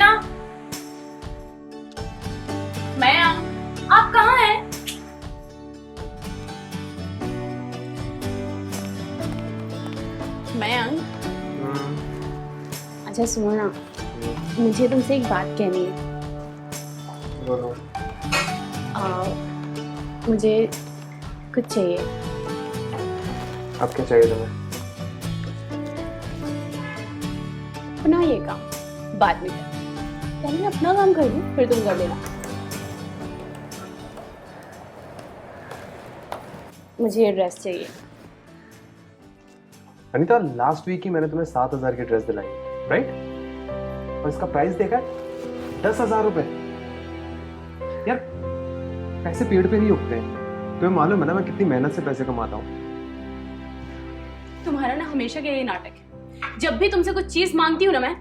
ना। मैं आप कहाँ हैं? मयंक, अच्छा सुनो ना, मुझे तुमसे एक बात कहनी है। बोलो। मुझे कुछ चाहिए। अब क्या चाहिए तुम्हें? अपना ये काम बाद में कर, पहले मैं अपना काम कर लूँ फिर तुम कर लेना। मुझे ये ड्रेस चाहिए। अनीता, लास्ट वीक ही मैंने तुम्हें 7,000 की ड्रेस दिलाई, राइट? और इसका प्राइस देखा है 10,000 रुपए। यार, पैसे पेड़ पे नहीं उगते हैं। तुम्हें मालूम है ना मैं कितनी मेहनत से पैसे कमाता हूँ। तुम्हारा ना हमेशा का यही नाटक है। जब भी तुमसे कुछ चीज मांगती हूँ ना मैं,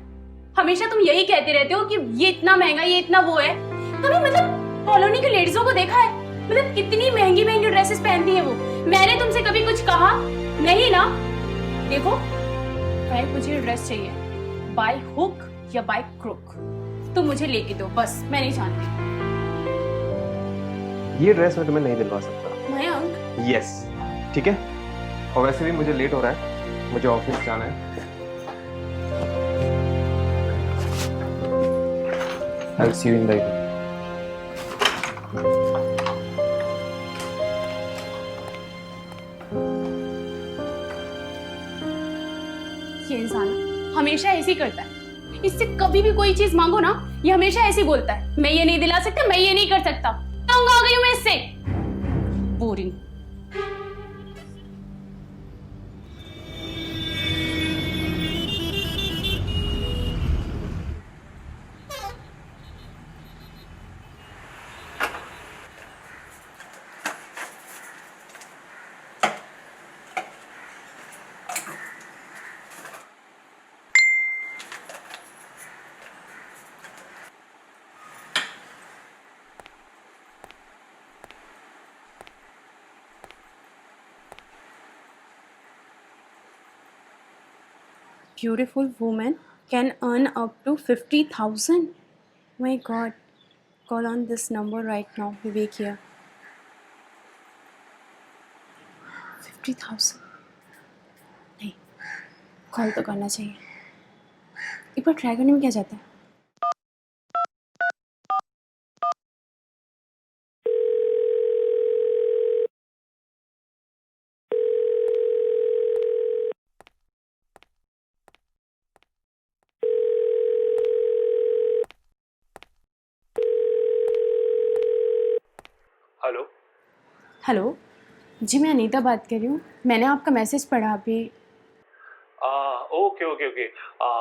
हमेशा तुम यही कहते रहते हो कि ये इतना महंगा, ये इतना वो है। कभी मतलब कॉलोनी की लेडीजों को देखा है? मतलब कितनी महंगी महंगी ड्रेसेस पहनती है वो। मैंने तुमसे कभी कुछ कहा नहीं ना? देखो, चाहे मुझे ड्रेस चाहिए बाय हुक या बाय क्रुक, तुम मुझे लेके दो बस। मैं नहीं जानती। ये ड्रेस मैं तुम्हें नहीं दिलवा सकता। मयंक, यस, ठीक है। और वैसे भी मुझे लेट हो रहा है, मुझे ऑफिस जाना है। I'll see you in the evening. ये इंसान हमेशा ऐसे ही करता है। इससे कभी भी कोई चीज मांगो ना, ये हमेशा ऐसे ही बोलता है, मैं ये नहीं दिला सकता, मैं ये नहीं कर सकता। तंग आ गई हूं मैं इससे। Boring. Beautiful woman can earn up to 50,000. My God, call on this number right now. Vivek here. 50,000. नहीं, कॉल तो करना चाहिए। एक बार ट्राई करने में क्या जाता है? हेलो। हेलो जी, मैं अनीता बात कर रही हूँ। मैंने आपका मैसेज पढ़ा अभी। Okay okay okay.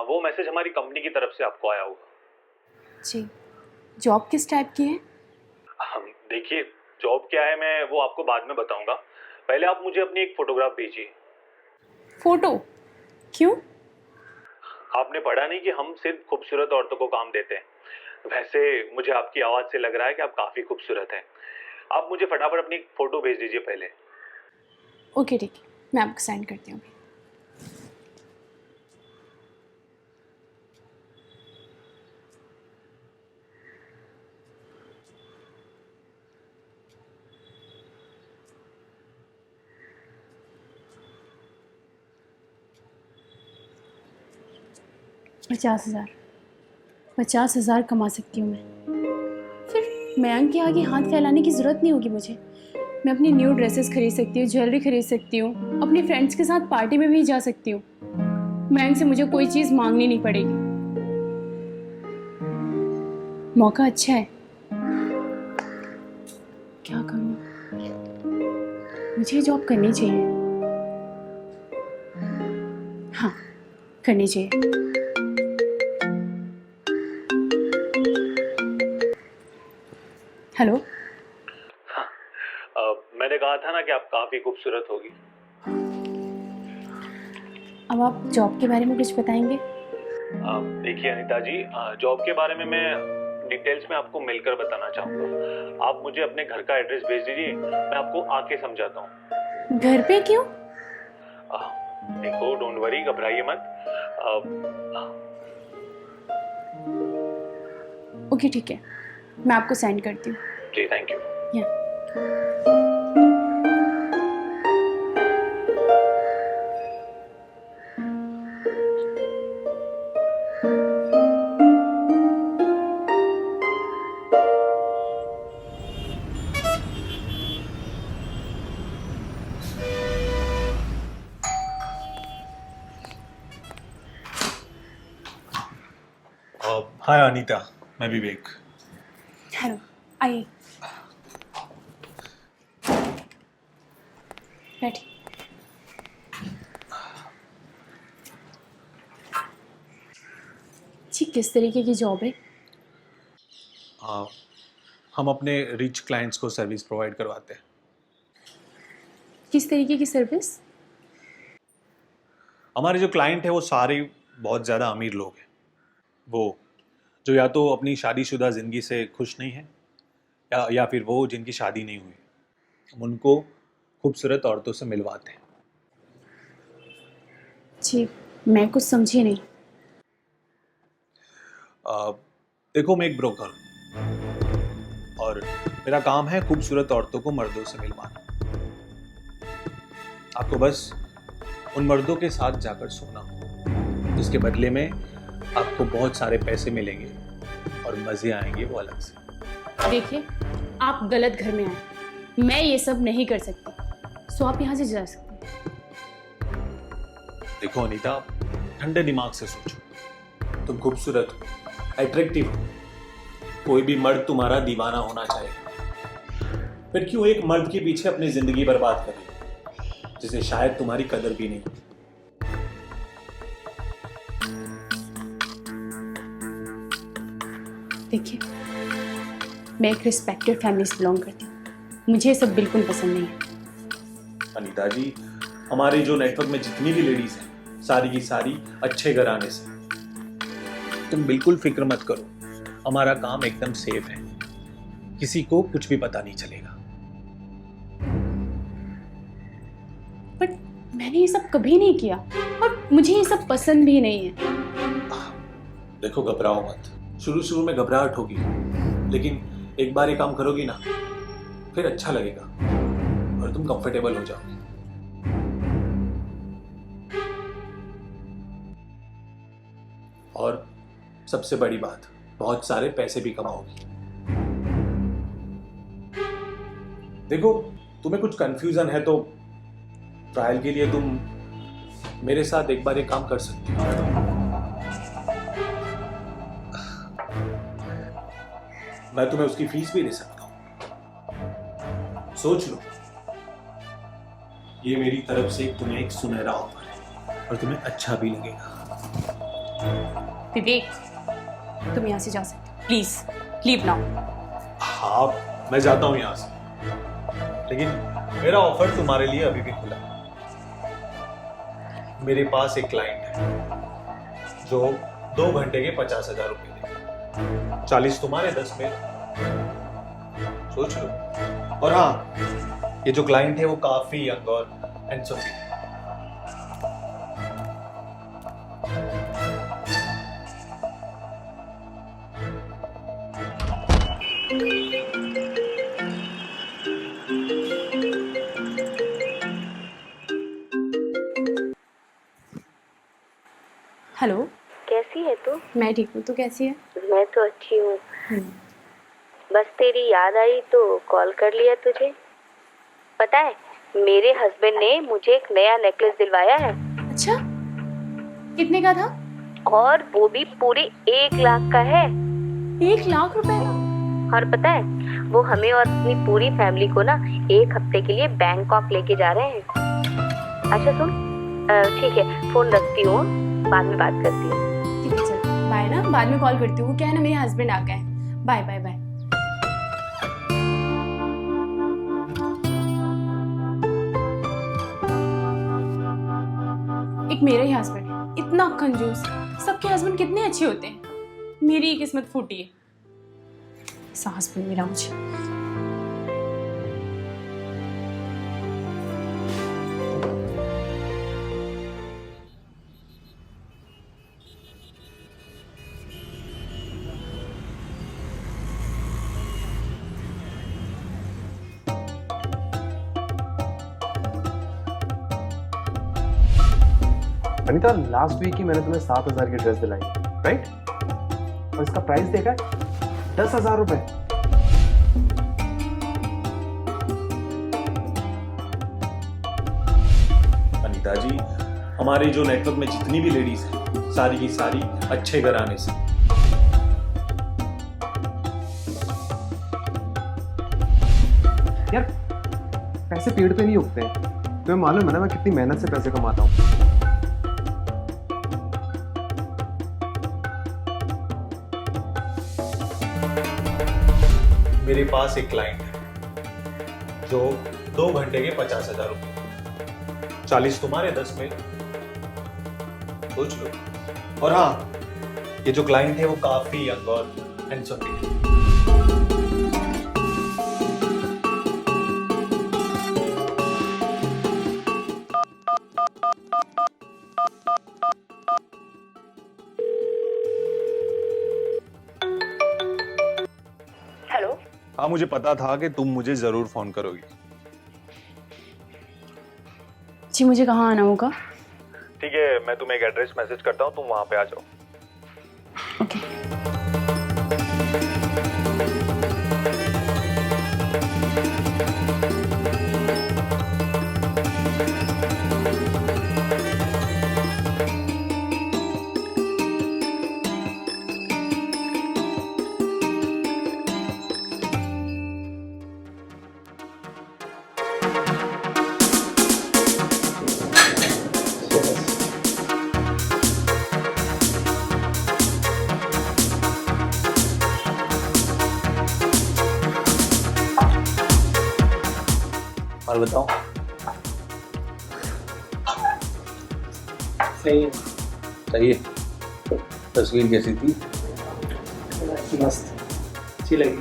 वो मैसेज हमारी कंपनी की तरफ से आपको आया होगा। जी, जॉब किस टाइप की है? देखिए, जॉब क्या है मैं वो आपको बाद में बताऊंगा। पहले आप मुझे अपनी एक फोटोग्राफ भेजिए। फोटो? क्यों? आपने पढ़ा नहीं कि हम सिर्फ खूबसूरत औरतों को काम देते हैं? वैसे मुझे आपकी आवाज़ से लग रहा है कि आप काफ़ी खूबसूरत हैं। आप मुझे फटाफट अपनी एक फ़ोटो भेज दीजिए पहले। ओके ठीक है, मैं आपको सेंड करती हूँ। पचास हजार 50,000 कमा सकती हूँ मैं। फिर मयंक के आगे हाथ फैलाने की ज़रूरत नहीं होगी मुझे। मैं अपनी न्यू ड्रेसेस खरीद सकती हूँ, ज्वेलरी खरीद सकती हूँ, अपने फ्रेंड्स के साथ पार्टी में भी जा सकती हूँ। मयंक से मुझे कोई चीज़ मांगनी नहीं पड़ेगी। मौका अच्छा है। क्या करूँ? मुझे ये जॉब करनी चाहिए। हाँ, करनी चाहिए। हेलो। मैंने कहा था ना कि आप काफ़ी खूबसूरत होगी। अब आप जॉब के बारे में कुछ बताएंगे? देखिए अनीता जी, जॉब के बारे में मैं डिटेल्स में आपको मिलकर बताना चाहूँगा। आप मुझे अपने घर का एड्रेस भेज दीजिए, मैं आपको आके समझाता हूँ। घर पे क्यों? देखो, डोंट वरी, घबराइए मत। ओके ठीक है, मैं आपको सेंड करती हूँ। जी थैंक यू। या हाय अनीता, मैं विवेक। हेलो, आइए बैठिए। जी किस तरीके की जॉब है? हम अपने रिच क्लाइंट्स को सर्विस प्रोवाइड करवाते हैं। किस तरीके की सर्विस? हमारे जो क्लाइंट है वो सारे बहुत ज़्यादा अमीर लोग हैं। वो जो या तो अपनी शादीशुदा ज़िंदगी से खुश नहीं है या फिर वो जिनकी शादी नहीं हुई, हम उनको खूबसूरत औरतों से मिलवाते हैं। जी मैं कुछ समझी नहीं। देखो, मैं एक ब्रोकर हूँ और मेरा काम है खूबसूरत औरतों को मर्दों से मिलवाना। आपको बस उन मर्दों के साथ जाकर सोना हो, जिसके बदले में आपको बहुत सारे पैसे मिलेंगे और मज़े आएंगे वो अलग से। देखिए, आप गलत घर में आए, मैं ये सब नहीं कर सकती, सो आप यहाँ से जा सकते हैं। देखो अनीता, ठंडे दिमाग से सोचो। तुम खूबसूरत हो, अट्रैक्टिव हो, कोई भी मर्द तुम्हारा दीवाना होना चाहेगा। फिर क्यों एक मर्द के पीछे अपनी जिंदगी बर्बाद करें, जिसे शायद तुम्हारी कदर भी नहीं। देखिए, मैं एक रिस्पेक्टेड फैमिली से बिलोंग करती हूँ, मुझे ये सब बिल्कुल पसंद नहीं है। अनीता जी, हमारे जो नेटवर्क में जितनी भी लेडीज हैं, सारी की सारी अच्छे घराने से। तुम बिल्कुल फिक्र मत करो, हमारा काम एकदम सेफ है, किसी को कुछ भी पता नहीं चलेगा। बट मैंने ये सब कभी नहीं किया और मुझे ये सब पसंद भी नहीं है। देखो, घबराओ मत। शुरू शुरू में घबराहट होगी, लेकिन एक बार ये काम करोगी ना, फिर अच्छा लगेगा और तुम कंफर्टेबल हो जाओगी। और सबसे बड़ी बात, बहुत सारे पैसे भी कमाओगी। देखो, तुम्हें कुछ कंफ्यूजन है तो ट्रायल के लिए तुम मेरे साथ एक बार ये काम कर सकती हो। मैं तुम्हें उसकी फीस भी दे सकता हूं। सोच लो, ये मेरी तरफ से तुम्हें एक सुनहरा ऑफर है और तुम्हें अच्छा भी लगेगा। विवेक, तुम यहाँ से जा सकते हो, प्लीज लीव नाउ। हाँ, मैं जाता हूं यहां से, लेकिन मेरा ऑफर तुम्हारे लिए अभी भी खुला है। मेरे पास एक क्लाइंट है जो 2 घंटे के 50,000 रुपए देगा। 40 तुम्हारे, 10 मेरे। सोच लो। और हाँ, ये जो क्लाइंट है वो काफी यंग और हैंडसम भी है। हेलो, कैसी है तू? मैं ठीक हूँ, तू कैसी है? मैं तो अच्छी हूँ। बस तेरी याद आई तो कॉल कर लिया तुझे। पता है, मेरे हस्बैंड ने मुझे एक नया नेकलेस दिलवाया है। अच्छा, कितने का था? और वो भी पूरे 1 लाख का है। 1 लाख रुपए का? और पता है, वो हमें और अपनी पूरी फैमिली को ना 1 हफ्ते के लिए बैंकॉक लेके जा रहे हैं। अच्छा सुन, ठीक है, फोन रखती हूँ, बाद में बात करती हूँ। ठीक है, चल बाय ना, बाद में कॉल करती हूँ। क्या है ना, मेरे हस्बैंड आ गए हैं। Bye bye bye. एक मेरा ही हस्बैंड है, इतना कंजूस। सबके हस्बैंड कितने अच्छे होते हैं, मेरी ही किस्मत फूटी है। ऐसा हस्बैंड मिला मुझे। अनीता, लास्ट वीक ही मैंने तुम्हें 7,000 की ड्रेस दिलाई, राइट? और इसका प्राइस देखा है 10,000 रुपए। अनीता जी, हमारे जो नेटवर्क में जितनी भी लेडीज हैं, सारी की सारी अच्छे घराने से। यार, पैसे पेड़ पे नहीं उगते हैं। तुम्हें मालूम है ना मैं कितनी मेहनत से पैसे कमाता हूँ। मेरे पास एक क्लाइंट है जो 2 घंटे के 50,000 रुपये, 40 तुम्हारे, 10 मेरे, सोच लो। और हाँ, ये जो क्लाइंट है वो काफी यंग और हैंडसम भी है। हेलो, हाँ, मुझे पता था कि तुम मुझे जरूर फोन करोगी। जी, मुझे कहाँ आना होगा? ठीक है, मैं तुम्हें एक एड्रेस मैसेज करता हूँ, तुम वहां पे आ जाओ। ओके। और बताओ। सही है, सही है। तस्वीर कैसी थी? मस्त, अच्छी लगी।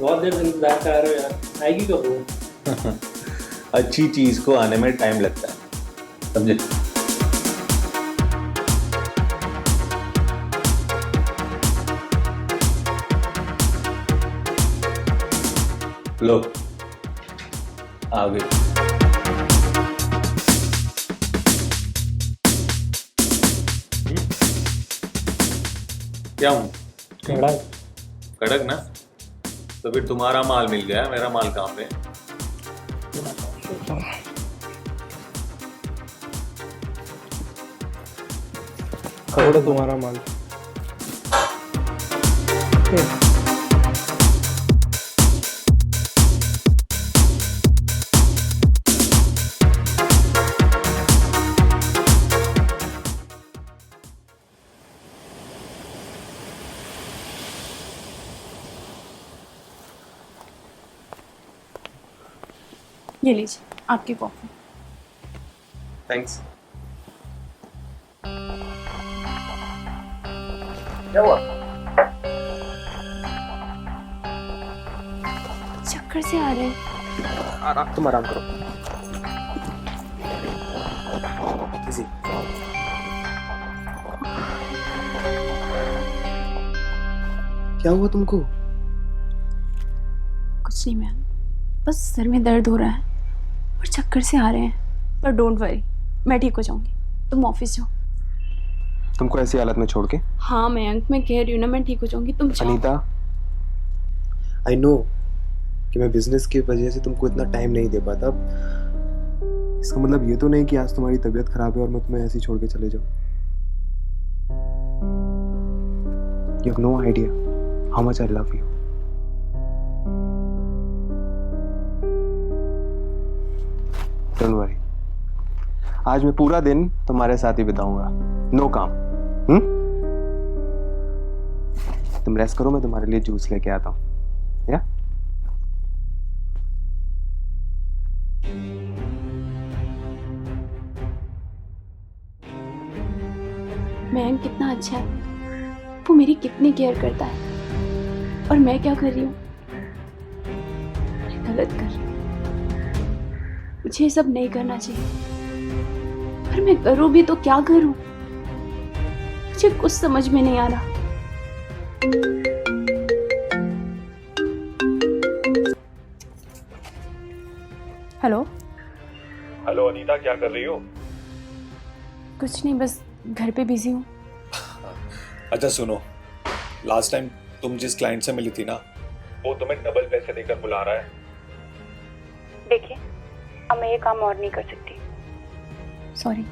बहुत देर से इंतजार कर रहे हो यार, आएगी कब वो? अच्छी चीज को आने में टाइम लगता है, समझे? लो, आ गई। क्या हूँ? कड़ा कड़क ना? तो फिर तुम्हारा माल मिल गया, मेरा माल कहाँ पे? करोड़ तुम्हारा माल। ये लीजिए आपकी कॉफी। थैंक्स। क्या हुआ? चक्कर से आ रहे हैं। तुम आराम करो। Easy. क्या हुआ तुमको? कुछ नहीं मैम, बस सर में दर्द हो रहा है और चक्कर से आ रहे हैं। पर डोंट वरी, मैं ठीक हो जाऊंगी। तुम ऑफिस जाओ। तुमको ऐसी हालत में छोड़ के? हाँ मयंक, मैं कह रही हूँ ना मैं ठीक हो जाऊंगी, तुम जाओ। अनीता, आई नो कि मैं बिजनेस की वजह से तुमको इतना टाइम नहीं दे पाता। इसका मतलब ये तो नहीं कि आज तुम्हारी तबीयत खराब है और मैं तुम्हें ऐसे ही छोड़ के चले जाऊं। You have no idea how much I love you. Don't worry. आज मैं पूरा दिन तुम्हारे साथ ही बिताऊंगा। नो काम। तुम रेस्ट करो, मैं तुम्हारे लिए जूस लेके आता हूँ। या? मयंक कितना अच्छा है, वो मेरी कितनी केयर करता है। और मैं क्या कर रही हूँ? मैं गलत कर रही हूँ। मुझे ये सब नहीं करना चाहिए, पर मैं करूँ भी तो क्या करूँ? मुझे कुछ समझ में नहीं आ रहा। हेलो। हेलो अनीता, क्या कर रही हो? कुछ नहीं, बस घर पे बिजी हूँ। अच्छा सुनो, लास्ट टाइम तुम जिस क्लाइंट से मिली थी ना, वो तुम्हें डबल पैसे देकर बुला रहा है। देखिए, अब मैं ये काम और नहीं कर सकती। सॉरी।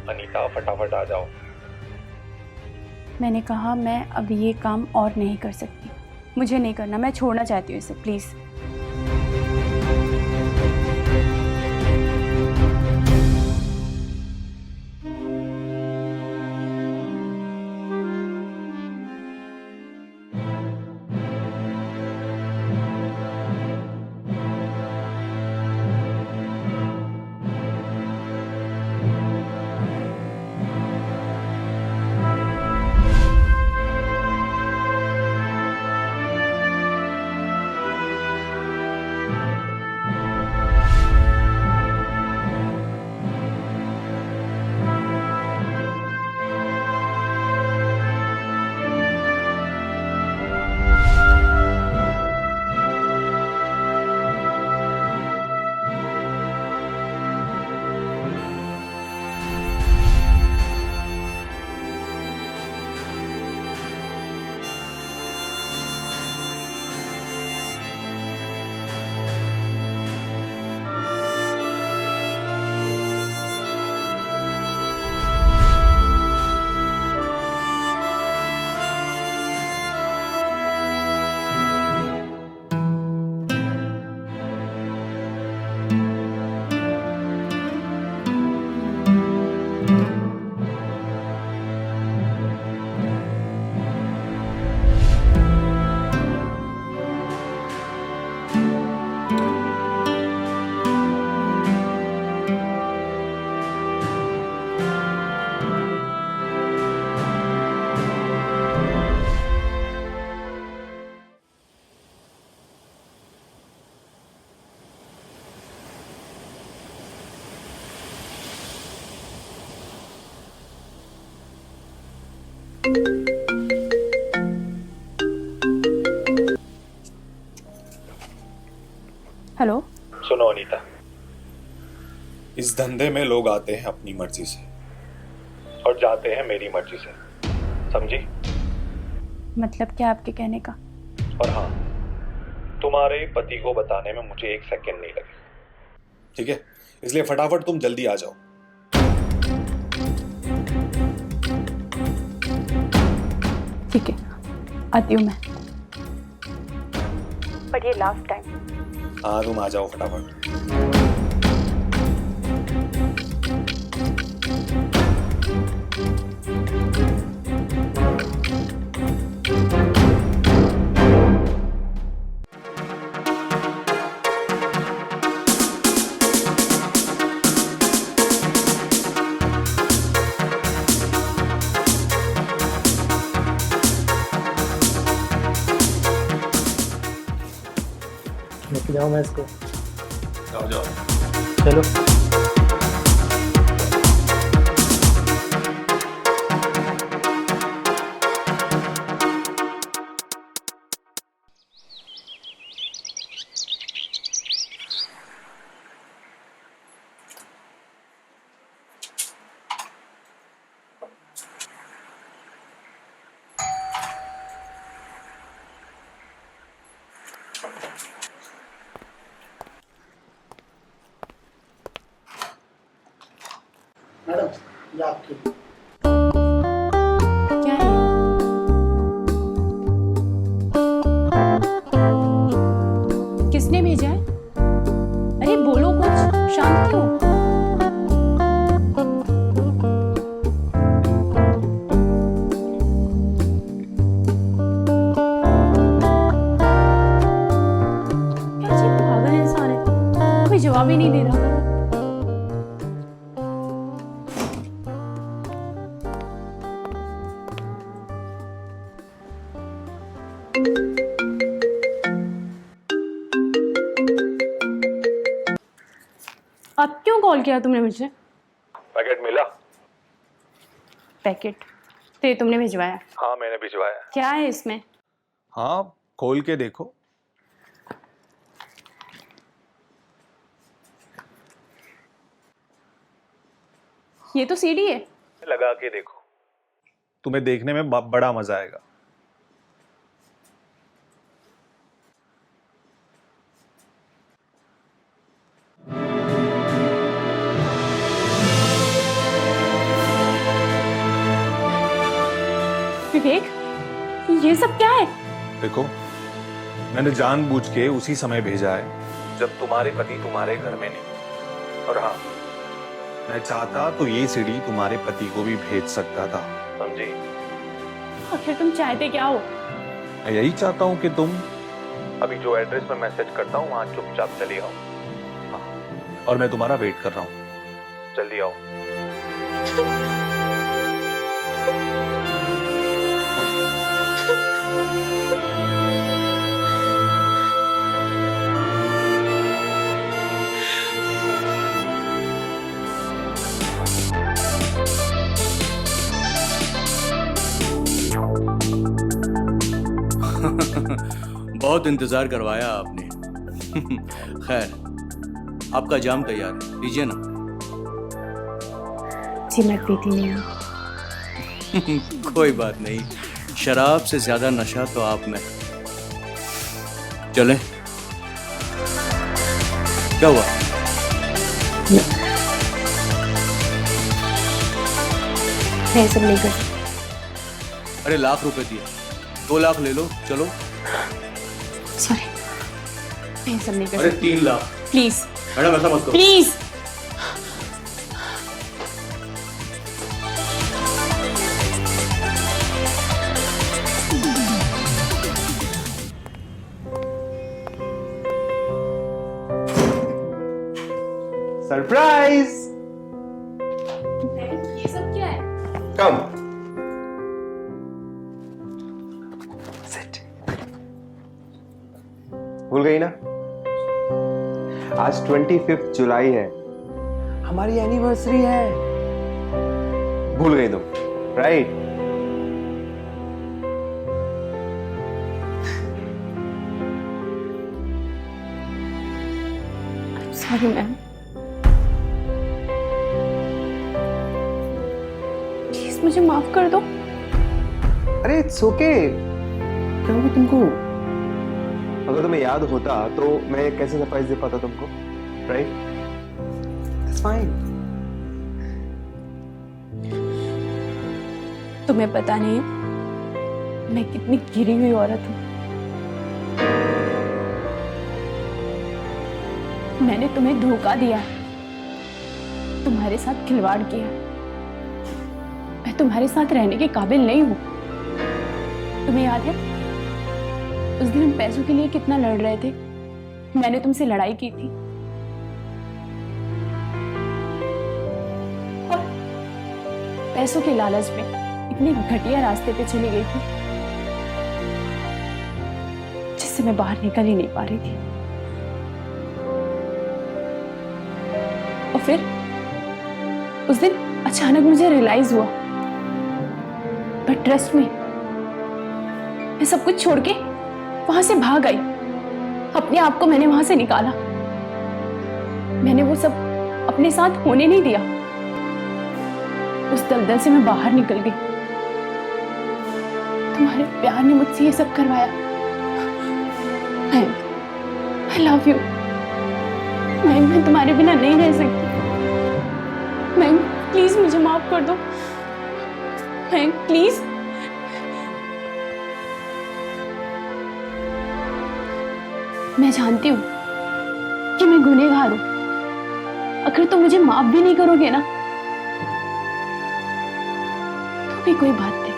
अनीता फटाफट आ जाओ। मैंने कहा मैं अब ये काम और नहीं कर सकती। मुझे नहीं करना, मैं छोड़ना चाहती हूँ इसे, प्लीज़। हेलो। सुनो अनीता, इस धंधे में लोग आते हैं अपनी मर्जी से और जाते हैं मेरी मर्जी से, समझी? मतलब क्या आपके कहने का? और हाँ, तुम्हारे पति को बताने में मुझे 1 सेकंड नहीं लगे, ठीक है? इसलिए फटाफट तुम जल्दी आ जाओ। ठीक है, आती हूँ मैं, बट ये लास्ट टाइम। हाँ तुम आ जाओ फटाफट। लेके जाऊँ मैं इसको? जाओ जाओ। चलो। मैडम, ये आपके लिए। क्या है ये? किसने भेजा है? अरे बोलो कुछ, शांत क्यों? क्या अजीब पागल इंसान है, कोई जवाब ही नहीं दे रहा। अब क्यों कॉल किया तुमने मुझे? पैकेट मिला? पैकेट ते तुमने भिजवाया? हाँ मैंने भिजवाया। क्या है इसमें? हाँ खोल के देखो। ये तो सीडी है। लगा के देखो, तुम्हें देखने में बड़ा मजा आएगा। विवेक, ये सब क्या है? देखो, मैंने जानबूझ के उसी समय भेजा है जब तुम्हारे पति तुम्हारे घर में नहीं। और हाँ, मैं चाहता तो ये सीडी तुम्हारे पति को भी भेज सकता था, समझी? आखिर तुम चाहते क्या हो? मैं यही चाहता हूँ कि तुम अभी जो एड्रेस में मैसेज करता हूँ वहां चुपचाप चली आओ। हाँ, और मैं तुम्हारा वेट कर रहा हूँ, जल्दी आओ। बहुत इंतजार करवाया आपने। खैर, आपका जाम तैयार है, लीजिए ना। जी मैं पीती नहीं हूँ। कोई बात नहीं, शराब से ज्यादा नशा तो आप में। चले, क्या हुआ? मैं सब नहीं कर। अरे लाख रुपए दिए, 2 लाख ले लो, चलो। सॉरी, मैं सब नहीं कर। अरे 3 लाख। प्लीज मैडम ऐसा मत करो। प्लीज। सरप्राइज। ये सब क्या है? Come sit. भूल गई ना, आज 25 जुलाई है, हमारी एनिवर्सरी है। भूल गई तुम, राइट? सॉरी मैम, प्लीज मुझे माफ कर दो। अरे इट्स ओके। क्या हुआ तुमको? अगर तुम्हें याद होता तो मैं कैसे सरप्राइज दे पाता तुमको, राइट? It's fine. तुम्हें पता नहीं है मैं कितनी गिरी हुई औरत हूं। मैंने तुम्हें धोखा दिया, तुम्हारे साथ खिलवाड़ किया। मैं तुम्हारे साथ रहने के काबिल नहीं हूं। तुम्हें याद है उस दिन हम पैसों के लिए कितना लड़ रहे थे? मैंने तुमसे लड़ाई की थी और पैसों के लालच में इतने घटिया रास्ते पे चली गई थी जिससे मैं बाहर निकल ही नहीं पा रही थी। और फिर उस दिन अचानक मुझे रियलाइज हुआ, बट ट्रस्ट मी, मैं सब कुछ छोड़ के वहां से भाग आई। अपने आप को मैंने वहां से निकाला। मैंने वो सब अपने साथ होने नहीं दिया। उस दलदल से मैं बाहर निकल गई। तुम्हारे प्यार ने मुझसे ये सब करवाया। I love you. मैं तुम्हारे बिना नहीं रह सकती। मैं प्लीज मुझे माफ कर दो। मैं प्लीज। मैं जानती हूं कि मैं गुनहगार हूं। अगर तुम मुझे माफ भी नहीं करोगे ना तो भी कोई बात नहीं,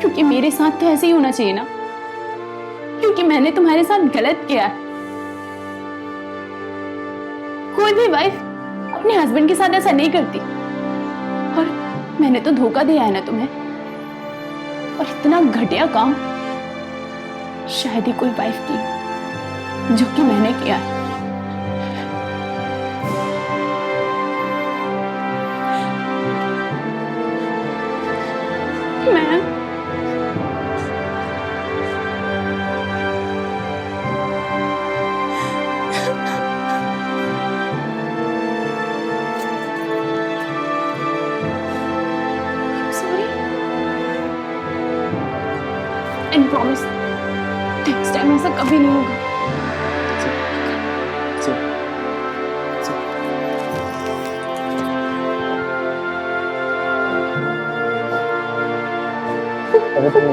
क्योंकि मेरे साथ तो ऐसे ही होना चाहिए ना, क्योंकि मैंने तुम्हारे साथ गलत किया। कोई भी वाइफ अपने हस्बैंड के साथ ऐसा नहीं करती, और मैंने तो धोखा दिया है ना तुम्हें। और इतना घटिया काम शायद ही कोई वाइफ की जो कि मैंने किया। मैं एंड प्रॉमिस नेक्स्ट टाइम ऐसा कभी नहीं होगा. अरे तुम